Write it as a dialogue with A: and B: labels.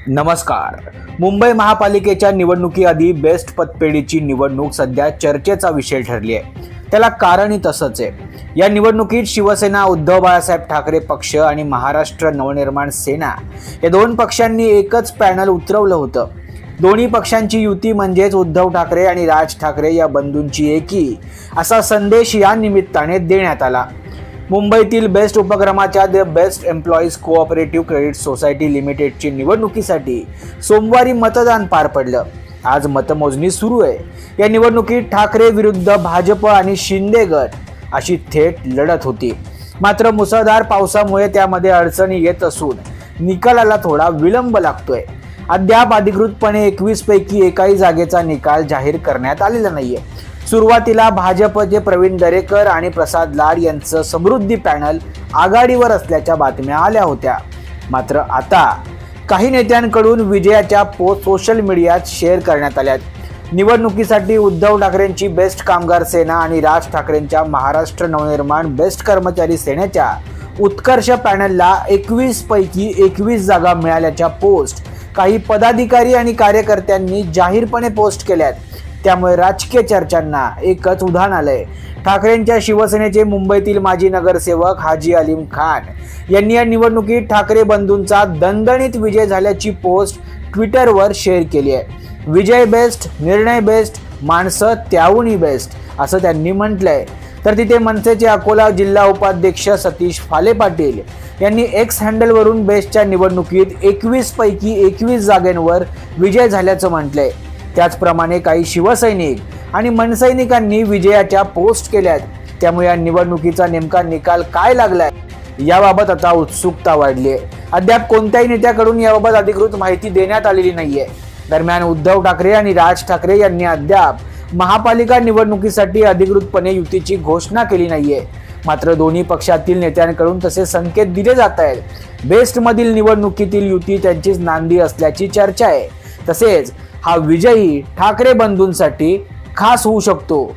A: नमस्कार। मुंबई महापालिकेच्या निवडणुकीआधी बेस्ट पतपेढीची निवडणूक सध्या चर्चेचा विषय ठरली आहे। त्याला कारणही तसंच आहे। या निवडणुकीत शिवसेना, उद्धव बाळासाहेब ठाकरे पक्ष आणि महाराष्ट्र नवनिर्माण सेना या दोन पक्षांनी एकच पॅनल उतरवलं होतं। दोन्ही पक्षांची युती म्हणजेच उद्धव ठाकरे आणि राज ठाकरे या बंधूंची एकी असा संदेश या निमित्ताने देण्यात आला। मुंबईतील बेस्ट उपक्रमाच्या the BEST employees cooperative credit society लिमिटेडची निवडणुकीसाठी सोमवारी मतदान पार पडलं। आज मतमोजणी सुरू आहे। या निवडणुकीत ठाकरे विरुद्ध भाजप आणि शिंदे गट अशी थेट लढत होती। मात्र मुसळधार पावसामुळे त्यामध्ये अडचणी येत असून निकालाला थोडा विलंब लागतोय। अद्याप अधिकृतपणे 21 पैकी एकाही जागेचा निकाल जाहीर करण्यात आलेला नाहीये। सुरुवातीला भाजपचे प्रवीण दरेकर आणि प्रसाद लाड यांचं समृद्धी पॅनल आघाडीवर असल्याच्या बातम्या आल्या होत्या। मात्र आता काही नेत्यांकडून विजयाच्या पोस्ट सोशल मीडियात शेअर करण्यात आल्यात। निवडणुकीसाठी उद्धव ठाकरेंची बेस्ट कामगार सेना आणि राज ठाकरेंच्या महाराष्ट्र नवनिर्माण बेस्ट कर्मचारी सेनेच्या उत्कर्ष पॅनलला 21 पैकी 21 जागा मिळाल्याच्या पोस्ट काही पदाधिकारी आणि कार्यकर्त्यांनी जाहीरपणे पोस्ट केल्यात। त्यामुळे राजकीय चर्चांना एकच उधाण आलंय। ठाकरेंच्या शिवसेनेचे मुंबईतील माजी नगरसेवक हाजी अलीम खान यांनी या निवडणुकीत ठाकरे बंधूंचा दणदणीत विजय झाल्याची पोस्ट ट्विटरवर शेअर केली आहे। विजय बेस्ट, निर्णय बेस्ट, माणसं त्याहूनही बेस्ट असं त्यांनी म्हटलंय। तर तिथे मनसेचे अकोला जिल्हा उपाध्यक्ष सतीश फाले पाटील यांनी एक्स हँडलवरून बेस्टच्या निवडणुकीत 21 पैकी 21 जागांवर विजय झाल्याचं म्हटलंय। त्याचप्रमाणे काही शिवसैनिक आणि मनसैनिकांनी विजयाच्या पोस्ट केल्यात। त्यामुळे या निवडणुकीचा नेमका निकाल काय लागलाय याबाबत आता उत्सुकता वाढली आहे। अद्याप कोणत्याही नेत्याकडून याबाबत अधिकृत माहिती देण्यात आलेली नाहीये। दरम्यान उद्धव ठाकरे आणि राज ठाकरे यांनी अद्याप महापालिका निवडणुकीसाठी अधिकृतपणे युतीची घोषणा केली नाहीये। मात्र दोन्ही पक्षातील नेत्यांकडून तसे संकेत दिले जात आहेत। बेस्ट मधील निवडणुकीतील युती त्यांचीच नांदी असल्याची चर्चा आहे। तसेच हा विजयी ठाकरे बंधूंसाठी खास होऊ शकतो।